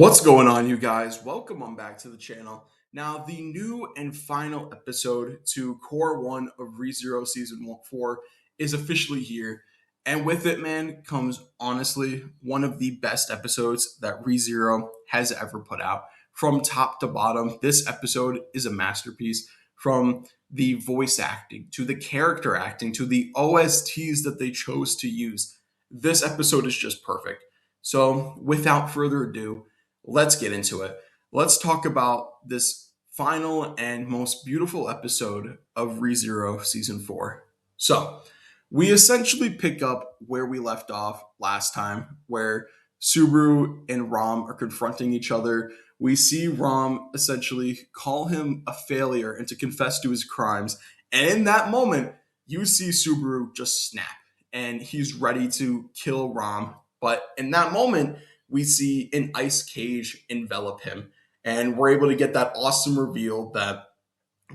What's going on, you guys? Welcome on back to the channel. Now, the new and final episode to Core 1 of ReZero Season 4 is officially here. And with it, man, comes honestly one of the best episodes that ReZero has ever put out. From top to bottom, this episode is a masterpiece. From the voice acting to the character acting to the OSTs that they chose to use, this episode is just perfect. So, without further ado, let's get into it. Let's talk about this final and most beautiful episode of ReZero Season 4. So, we essentially pick up where we left off last time, where Subaru and Rom are confronting each other. We see Rom essentially call him a failure and to confess to his crimes. And in that moment, you see Subaru just snap and he's ready to kill Rom. But in that moment, we see an ice cage envelop him. And we're able to get that awesome reveal that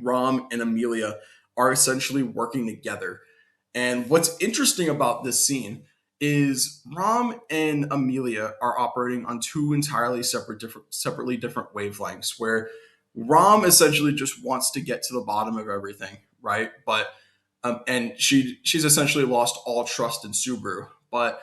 Rom and Emilia are essentially working together. And what's interesting about this scene is Rom and Emilia are operating on two entirely separately different wavelengths, where Rom essentially just wants to get to the bottom of everything, right? But and she's essentially lost all trust in Subaru. But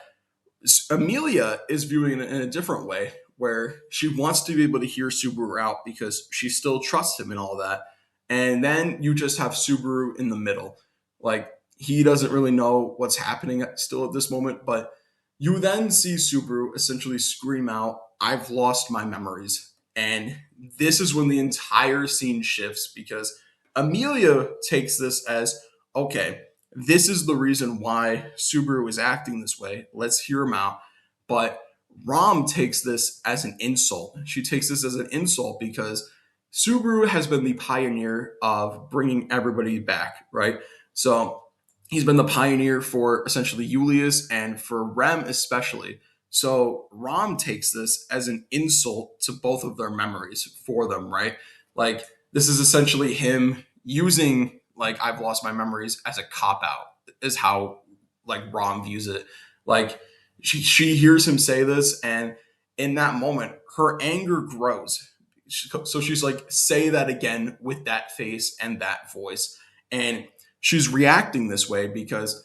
Emilia is viewing it in a different way, where she wants to be able to hear Subaru out because she still trusts him and all that. And then you just have Subaru in the middle. Like, he doesn't really know what's happening still at this moment, but you then see Subaru essentially scream out, "I've lost my memories." And this is when the entire scene shifts because Amelia takes this as, okay, this is the reason why Subaru is acting this way. Let's hear him out. But Rom takes this as an insult. She takes this as an insult because Subaru has been the pioneer of bringing everybody back, right? So he's been the pioneer for essentially Julius and for Rem especially. So Rom takes this as an insult to both of their memories for them, right? Like, this is essentially him using, like, "I've lost my memories" as a cop out, is how, like, Rom views it. Like, she hears him say this, and in that moment her anger grows. So she's like, "Say that again with that face and that voice." And she's reacting this way because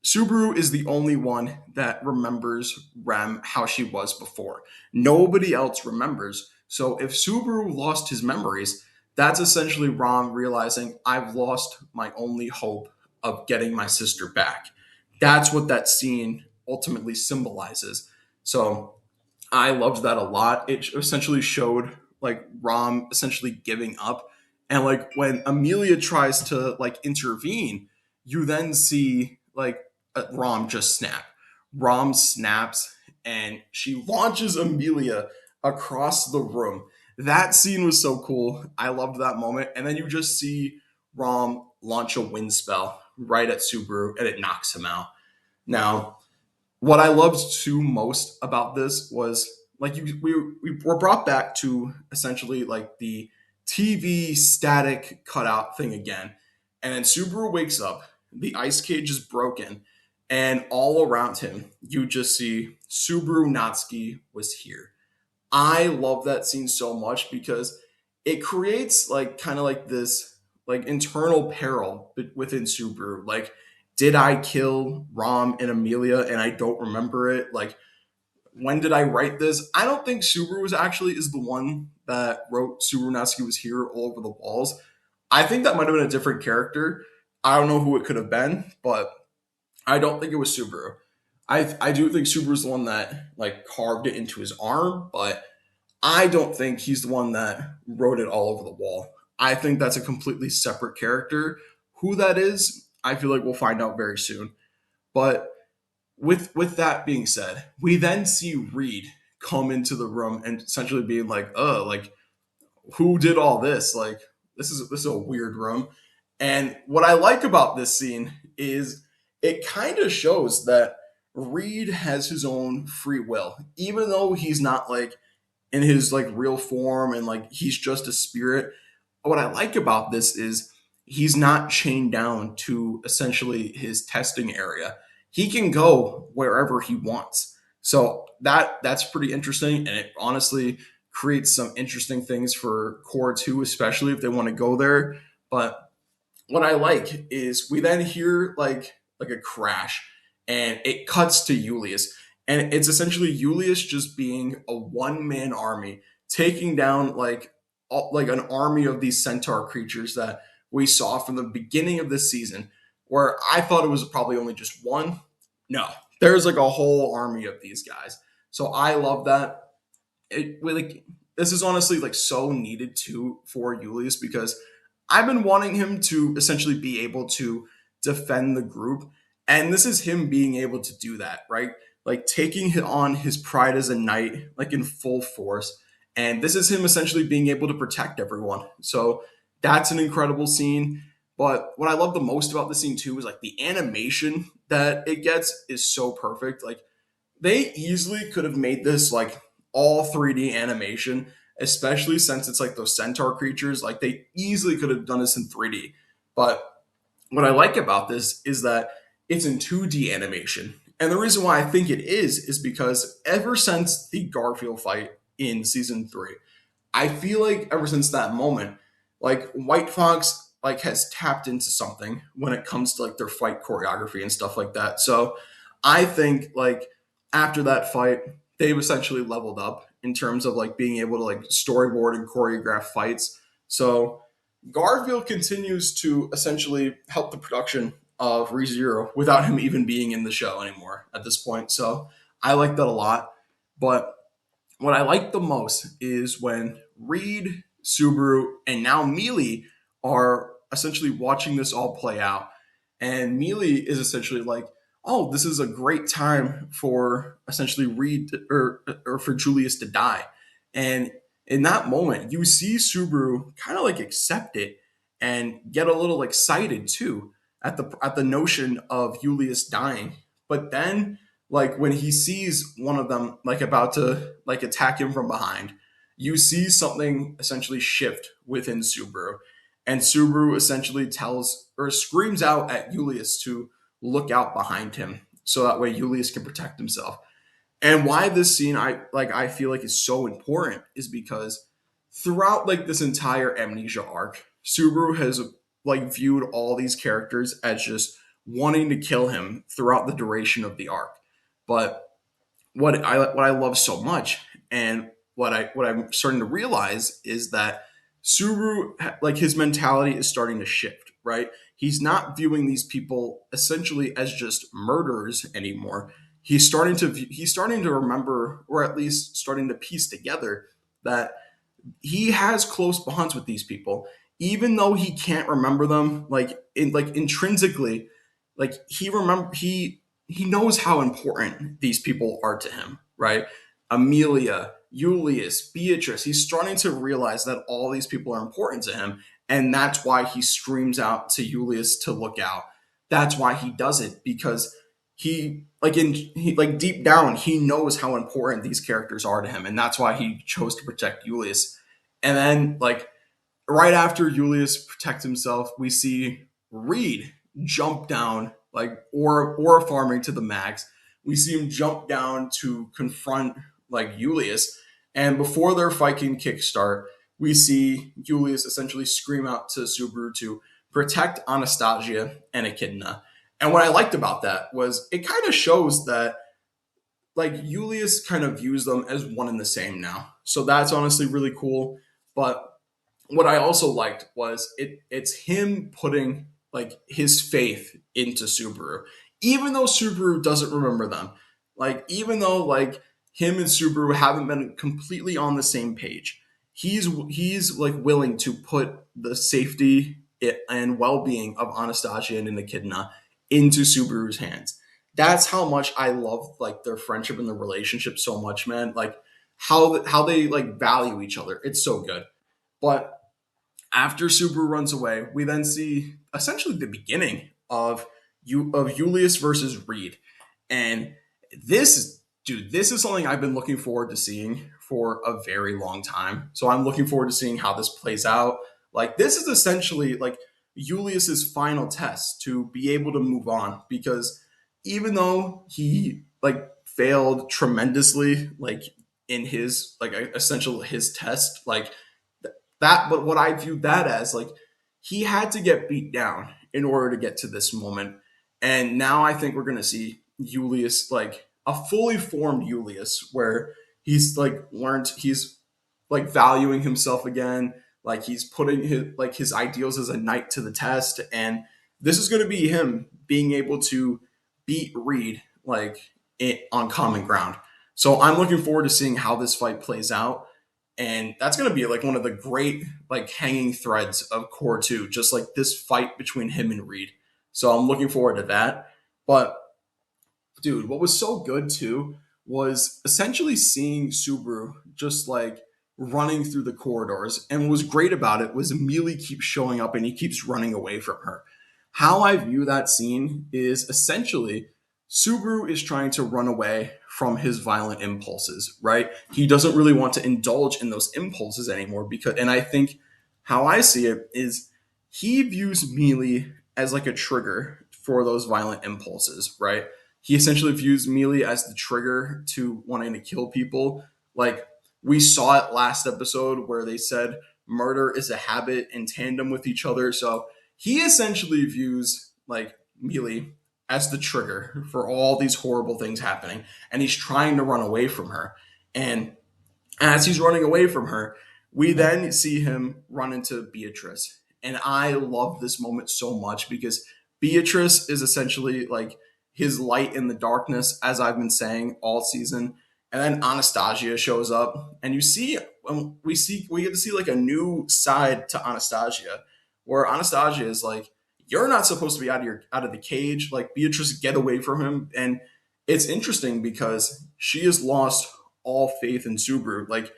Subaru is the only one that remembers Rem how she was before. Nobody else remembers. So if Subaru lost his memories, that's essentially Rom realizing, "I've lost my only hope of getting my sister back." That's what that scene ultimately symbolizes. So I loved that a lot. It essentially showed, like, Rom essentially giving up. And, like, when Amelia tries to, like, intervene, you then see, like, Rom just snap. Rom snaps and she launches Amelia across the room. That scene was so cool. I loved that moment. And then you just see Rom launch a wind spell right at Subaru and it knocks him out. Now, what I loved too most about this was, like, we were brought back to essentially, like, the TV static cutout thing again. And then Subaru wakes up, the ice cage is broken, and all around him, you just see Subaru Natsuki was here. I love that scene so much because it creates, like, kind of like this, like, internal peril within Subaru. Like, did I kill Rom and Amelia and I don't remember it? Like, when did I write this? I don't think Subaru was actually is the one that wrote Subaru Natsuki was here all over the walls. I think that might have been a different character. I don't know who it could have been, but I don't think it was Subaru. I do think Subaru's the one that, like, carved it into his arm, but I don't think he's the one that wrote it all over the wall. I think that's a completely separate character. Who that is, I feel like we'll find out very soon. But with that being said, we then see Reid come into the room and essentially being like, like, who did all this? Like, this is a weird room." And what I like about this scene is it kind of shows that Reid has his own free will, even though he's not, like, in his, like, real form and, like, he's just a spirit. What I like about this is he's not chained down to essentially his testing area. He can go wherever he wants. So that's pretty interesting, and it honestly creates some interesting things for Core 2, especially if they want to go there. But what I like is we then hear like a crash, and it cuts to Julius, and it's essentially Julius just being a one man army taking down like an army of these centaur creatures that we saw from the beginning of this season. Where I thought it was probably only just one. No, there's like a whole army of these guys. So I love that. Like this is honestly like so needed too for Julius because I've been wanting him to essentially be able to defend the group, and this is him being able to do that, right? Like taking on his pride as a knight, like in full force, and this is him essentially being able to protect everyone. So that's an incredible scene. But what I love the most about the scene too is like the animation that it gets is so perfect. Like they easily could have made this like all 3D animation, especially since it's like those centaur creatures. Like they easily could have done this in 3D. But what I like about this is that it's in 2D animation. And the reason why I think it is because ever since the Garfield fight in season 3, I feel like ever since that moment, like White Fox like has tapped into something when it comes to like their fight choreography and stuff like that. So I think like after that fight, they've essentially leveled up in terms of like being able to like storyboard and choreograph fights. So Garfield continues to essentially help the production of ReZero without him even being in the show anymore at this point. So I like that a lot. But what I like the most is when Reid, Subaru, and now Meili are essentially watching this all play out. And Meili is essentially like, oh, this is a great time for essentially Reid or for Julius to die. And in that moment, you see Subaru kind of like accept it and get a little excited too at the notion of Julius dying. But then like when he sees one of them like about to like attack him from behind, you see something essentially shift within Subaru, and Subaru essentially tells or screams out at Julius to look out behind him so that way Julius can protect himself. And why this scene I feel like is so important is because throughout like this entire Amnesia arc, Subaru has like viewed all these characters as just wanting to kill him throughout the duration of the arc. But what I love so much, and what I'm starting to realize is that Subaru like his mentality is starting to shift, right? He's not viewing these people essentially as just murderers anymore. He's starting to remember, or at least starting to piece together that he has close bonds with these people, even though he can't remember them like intrinsically. Like he knows how important these people are to him, right? Emilia, Julius, Beatrice. He's starting to realize that all these people are important to him, and that's why he screams out to Julius to look out. That's why he does it because he like deep down he knows how important these characters are to him, and that's why he chose to protect Julius. And then like right after Julius protects himself, we see Reid jump down, like or farming to the max. We see him jump down to confront like Julius, and before their fight can kickstart, we see Julius essentially scream out to Subaru to protect Anastasia and Echidna. And what I liked about that was it kind of shows that like Julius kind of views them as one and the same now. So that's honestly really cool. But what I also liked was it's him putting like his faith into Subaru, even though Subaru doesn't remember them. Like even though like him and Subaru haven't been completely on the same page, he's like willing to put the safety and well being of Anastasia and Echidna into Subaru's hands. That's how much I love like their friendship and their relationship so much, man. Like how they like value each other. It's so good. But after Subaru runs away, we then see essentially the beginning of Julius versus Reid, and this is something I've been looking forward to seeing for a very long time. So I'm looking forward to seeing how this plays out. Like this is essentially like Julius's final test to be able to move on because even though he like failed tremendously, like in his like essential his test like that. But what I view that as like he had to get beat down in order to get to this moment, and now I think we're gonna see Julius like a fully formed Julius where he's like learned he's like valuing himself again, like he's putting his ideals as a knight to the test, and this is going to be him being able to beat Reid on common ground. So I'm looking forward to seeing how this fight plays out, and that's going to be like one of the great like hanging threads of Core 2, just like this fight between him and Reid. So I'm looking forward to that. But dude, what was so good too was essentially seeing Subaru just like running through the corridors. And what was great about it was Meili keeps showing up and he keeps running away from her. How I view that scene is essentially Subaru is trying to run away from his violent impulses, right? He doesn't really want to indulge in those impulses anymore because, and I think how I see it is he views Meili as like a trigger for those violent impulses, right? He essentially views Meili as the trigger to wanting to kill people. Like we saw it last episode where they said murder is a habit in tandem with each other. So he essentially views like Meili as the trigger for all these horrible things happening, and he's trying to run away from her. And as he's running away from her, we then see him run into Beatrice. And I love this moment so much because Beatrice is essentially like his light in the darkness, as I've been saying all season. And then Anastasia shows up, and you see, we get to see like a new side to Anastasia, where Anastasia is like, "You're not supposed to be out of the cage." Like Beatrice, get away from him. And it's interesting because she has lost all faith in Subaru. Like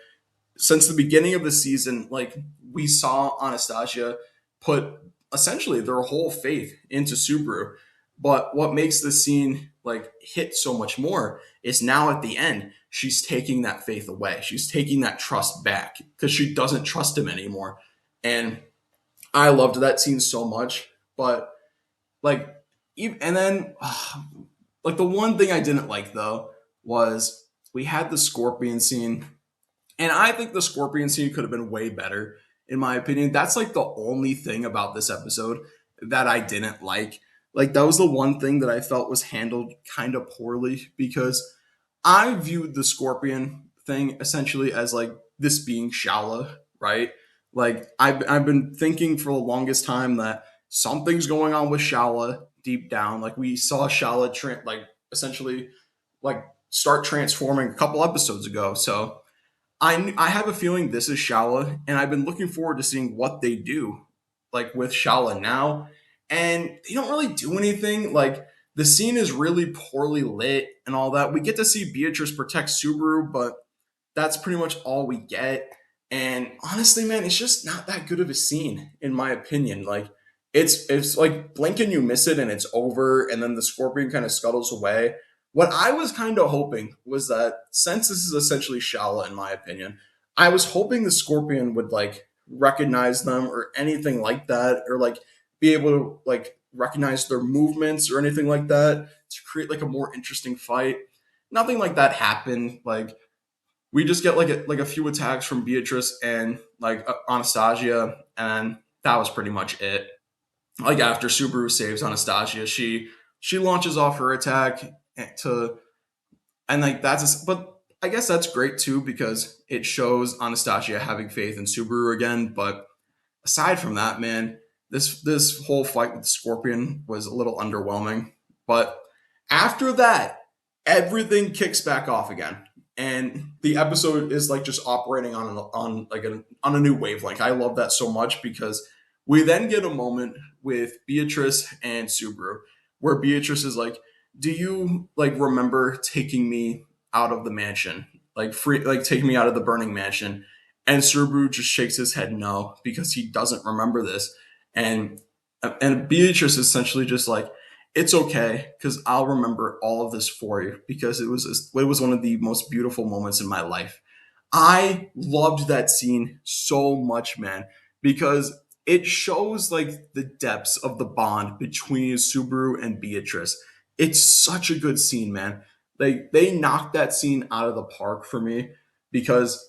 since the beginning of the season, like we saw Anastasia put essentially their whole faith into Subaru. But what makes the scene like hit so much more is now at the end, she's taking that faith away. She's taking that trust back because she doesn't trust him anymore. And I loved that scene so much. But like, and then like the one thing I didn't like though was we had the scorpion scene, and I think the scorpion scene could have been way better, in my opinion. That's like the only thing about this episode that I didn't like. Like that was the one thing that I felt was handled kind of poorly because I viewed the scorpion thing essentially as like this being Shala, right? Like I've been thinking for the longest time that something's going on with Shala deep down. Like we saw Shala like essentially like start transforming a couple episodes ago. So I have a feeling this is Shala, and I've been looking forward to seeing what they do, like with Shala now. And they don't really do anything. Like the scene is really poorly lit and all that. We get to see Beatrice protect Subaru, but that's pretty much all we get. And honestly, man, it's just not that good of a scene, in my opinion. Like it's like blink and you miss it and it's over, and then the scorpion kind of scuttles away. What I was kind of hoping was that since this is essentially Shala, in my opinion, I was hoping the scorpion would like recognize them or anything like that, or like be able to like recognize their movements or anything like that to create like a more interesting fight. Nothing like that happened. Like we just get like a few attacks from Beatrice and like Anastasia, and that was pretty much it. Like after Subaru saves Anastasia, she launches off her attack to, and like but I guess that's great too because it shows Anastasia having faith in Subaru again. But aside from that, man, this whole fight with Scorpion was a little underwhelming. But after that, everything kicks back off again, and the episode is like just operating on a new wavelength. I love that so much because we then get a moment with Beatrice and Subaru where Beatrice is like, "Do you like remember taking me out of the mansion, like free, like taking me out of the burning mansion?" And Subaru just shakes his head no because he doesn't remember this. And Beatrice is essentially just like, "It's okay because I'll remember all of this for you because it was one of the most beautiful moments in my life." I loved that scene so much, man, because it shows like the depths of the bond between Subaru and Beatrice. It's such a good scene, man. They knocked that scene out of the park for me. because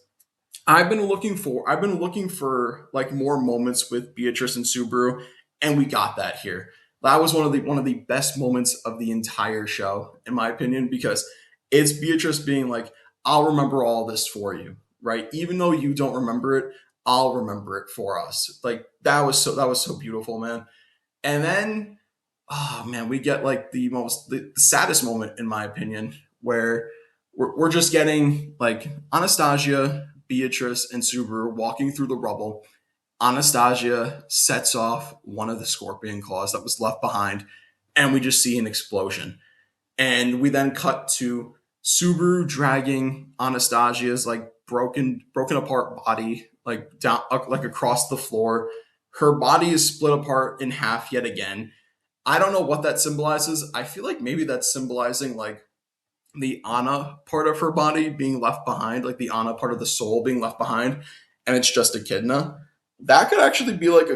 I've been looking for like more moments with Beatrice and Subaru, and we got that here. That was one of the best moments of the entire show, in my opinion, because it's Beatrice being like, "I'll remember all this for you, right? Even though you don't remember it, I'll remember it for us." Like that was so beautiful, man. And then, oh man, we get like the saddest moment, in my opinion, where we're just getting like Anastasia, Beatrice, and Subaru walking through the rubble. Anastasia sets off one of the scorpion claws that was left behind, and we just see an explosion. And we then cut to Subaru dragging Anastasia's like broken apart body like down like across the floor. Her body is split apart in half yet again. I don't know what that symbolizes. I feel like maybe that's symbolizing like the Ana part of her body being left behind, like the Ana part of the soul being left behind, and it's just Echidna. That could actually be like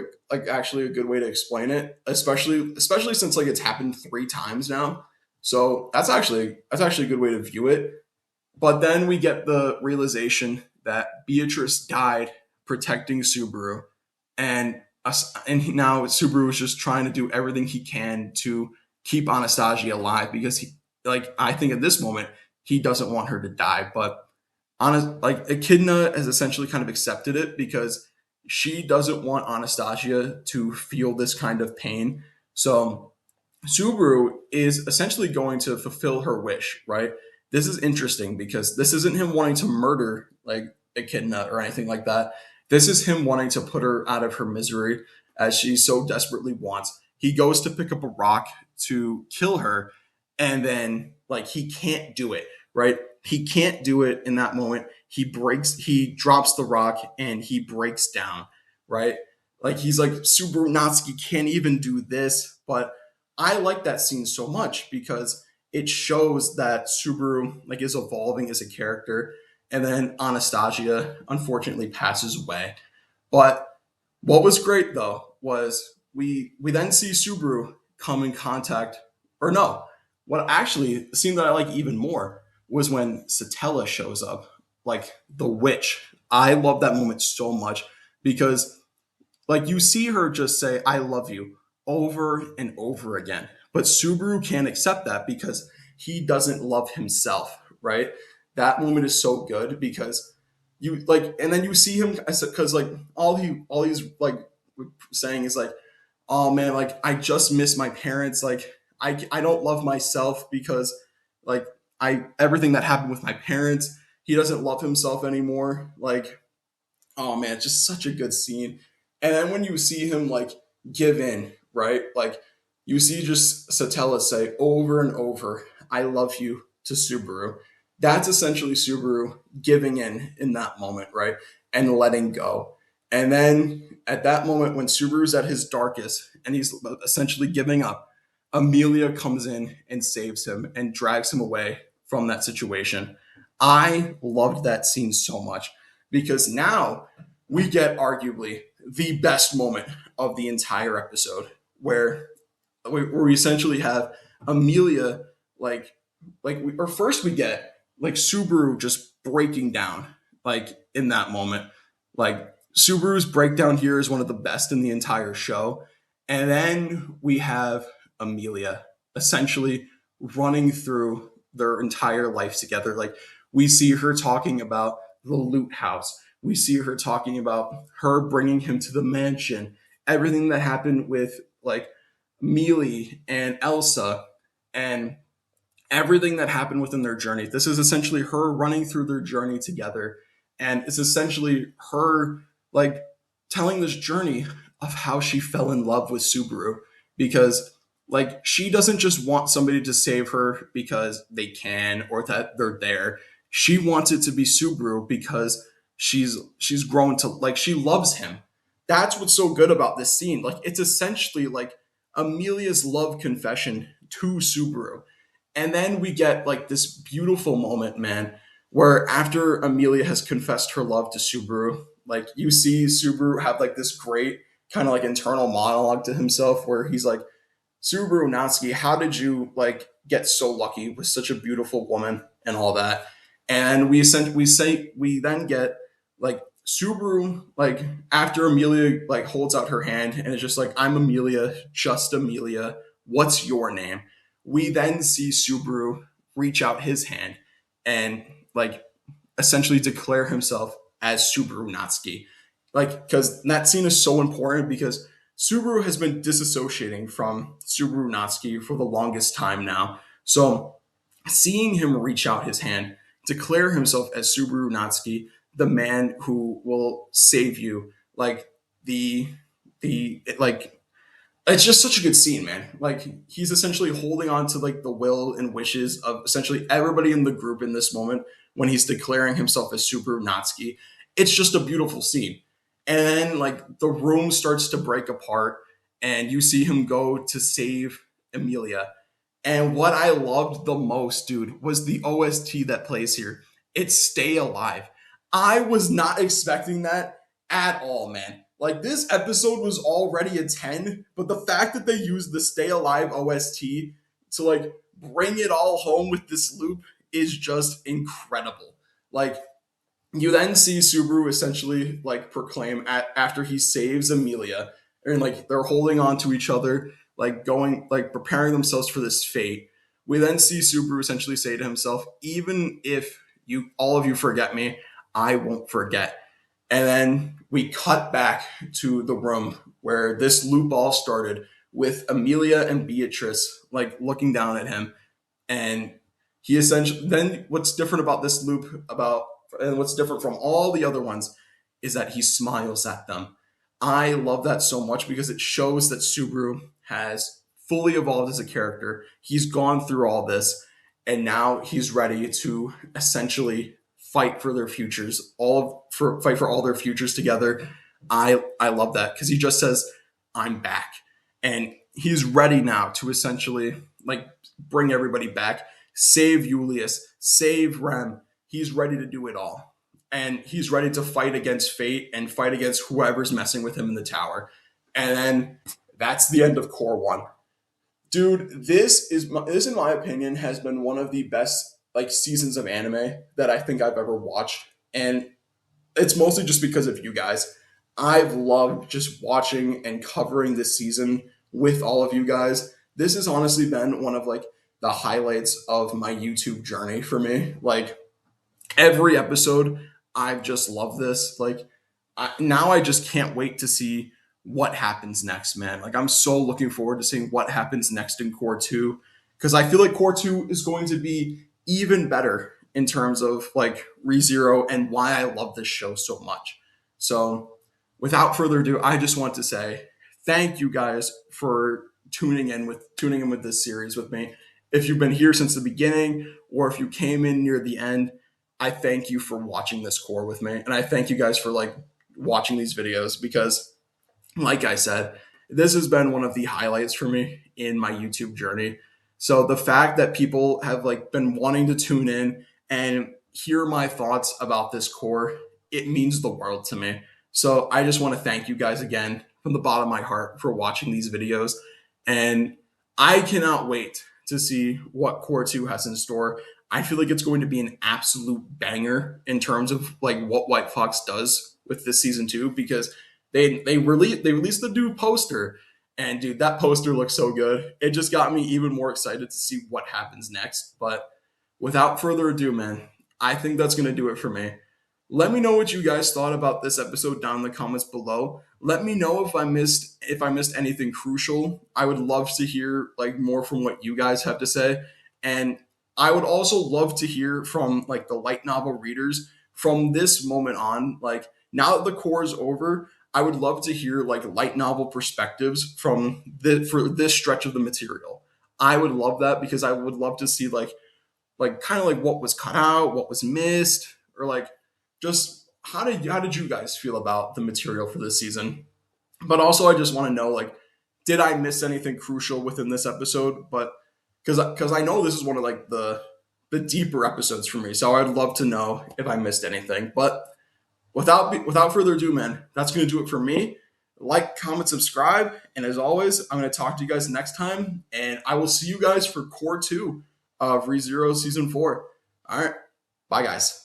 actually a good way to explain it, especially since like it's happened 3 times now. So that's actually a good way to view it. But then we get the realization that Beatrice died protecting Subaru, and now Subaru is just trying to do everything he can to keep Anastasia alive because I think at this moment he doesn't want her to die, but like Echidna has essentially kind of accepted it because she doesn't want Anastasia to feel this kind of pain. So Subaru is essentially going to fulfill her wish, right? This is interesting because this isn't him wanting to murder like Echidna or anything like that. This is him wanting to put her out of her misery as she so desperately wants. He goes to pick up a rock to kill her, and then like he can't do it, right? He can't do it in that moment. He drops the rock and he breaks down, right? Like he's like, Subarunatsuki can't even do this, but I like that scene so much because it shows that Subaru like is evolving as a character, and then Anastasia unfortunately passes away. But what was great though was we then see Subaru come in contact, or no, what actually the scene that I like even more was when Satella shows up, like the witch. I love that moment so much because like you see her just say "I love you" over and over again, but Subaru can't accept that because he doesn't love himself, right? That moment is so good because you like, and then you see him because like all he's like saying is like, "Oh man, like I just miss my parents. Like I don't love myself because like I everything that happened with my parents. He doesn't love himself anymore. Like, oh man, it's just such a good scene." And then when you see him like give in, right? Like you see just Satella say over and over, "I love you" to Subaru. That's essentially Subaru giving in that moment, right? And letting go. And then at that moment when Subaru's at his darkest and he's essentially giving up, Emilia comes in and saves him and drags him away from that situation. I loved that scene so much because now we get arguably the best moment of the entire episode where we essentially have Emilia like or first we get like Subaru just breaking down like in that moment. Like Subaru's breakdown here is one of the best in the entire show. And then we have Emilia essentially running through their entire life together. Like we see her talking about the loot house. We see her talking about her bringing him to the mansion, everything that happened with like Meili and Elsa, and everything that happened within their journey. This is essentially her running through their journey together. And it's essentially her like telling this journey of how she fell in love with Subaru because like she doesn't just want somebody to save her because they can or that they're there. She wants it to be Subaru because she's grown to like she loves him. That's what's so good about this scene. Like it's essentially like Amelia's love confession to Subaru. And then we get like this beautiful moment, man, where after Emilia has confessed her love to Subaru, like you see Subaru have like this great kind of like internal monologue to himself where he's like, "Subaru Natsuki, how did you like get so lucky with such a beautiful woman and all that?" And we then get like Subaru, like after Emilia like holds out her hand and it's just like, I'm Emilia, just Emilia, what's your name? We then see Subaru reach out his hand and like essentially declare himself as subarunatsuki. Like, because that scene is so important because Subaru has been disassociating from subarunatsuki for the longest time now. So seeing him reach out his hand, declare himself as Subaru Natsuki, the man who will save you, like the like it's just such a good scene, man. Like he's essentially holding on to like the will and wishes of essentially everybody in the group in this moment when he's declaring himself as Subaru Natsuki. It's just a beautiful scene. And then like the room starts to break apart and you see him go to save Emilia, and what I loved the most, dude, was the OST that plays here. It's Stay Alive. I was not expecting that at all, man. Like, this episode was already a 10, but the fact that they used the Stay Alive OST to, like, bring it all home with this loop is just incredible. Like, you then see Subaru essentially like proclaim after he saves Emilia, and like they're holding on to each other, like going like preparing themselves for this fate. We then see Subaru essentially say to himself, "Even if you all of you forget me, I won't forget." And then we cut back to the room where this loop all started with Emilia and Beatrice like looking down at him, and he essentially then what's different about this loop about and what's different from all the other ones is that he smiles at them. I love that so much because it shows that Subaru has fully evolved as a character. He's gone through all this and now he's ready to essentially fight for their futures, fight for all their futures together. I love that because he just says, I'm back. And he's ready now to essentially like bring everybody back, save Julius, save Rem. He's ready to do it all. And he's ready to fight against fate and fight against whoever's messing with him in the tower. And then that's the end of Core 1. Dude, this in my opinion has been one of the best like seasons of anime that I think I've ever watched. And it's mostly just because of you guys. I've loved just watching and covering this season with all of you guys. This has honestly been one of like the highlights of my YouTube journey for me. Like every episode, I've just loved this. Like now I just can't wait to see what happens next, man. Like I'm so looking forward to seeing what happens next in Core 2 because I feel like Core 2 is going to be even better in terms of like ReZero and why I love this show so much. So, without further ado, I just want to say thank you guys for tuning in with this series with me. If you've been here since the beginning or if you came in near the end, I thank you for watching this core with me and I thank you guys for like watching these videos because like I said, this has been one of the highlights for me in my YouTube journey. So the fact that people have like been wanting to tune in and hear my thoughts about this core, it means the world to me. So I just want to thank you guys again from the bottom of my heart for watching these videos. And I cannot wait to see what Core 2 has in store. I feel like it's going to be an absolute banger in terms of like what White Fox does with this season 2 because they released the new poster, and dude, that poster looks so good. It just got me even more excited to see what happens next. But without further ado, man, I think that's gonna do it for me. Let me know what you guys thought about this episode down in the comments below. Let me know if I missed anything crucial. I would love to hear like more from what you guys have to say. And I would also love to hear from like the light novel readers from this moment on. Like now that the core is over, I would love to hear like light novel perspectives from for this stretch of the material. I would love that because I would love to see like kind of like what was cut out, what was missed, or like just how did you guys feel about the material for this season? But also, I just want to know like, did I miss anything crucial within this episode? But because I know this is one of like the deeper episodes for me, so I'd love to know if I missed anything. But without further ado, man, that's gonna do it for me. Like, comment, subscribe, and as always, I'm gonna talk to you guys next time, and I will see you guys for Core 2 of ReZero Season 4. All right. Bye, guys.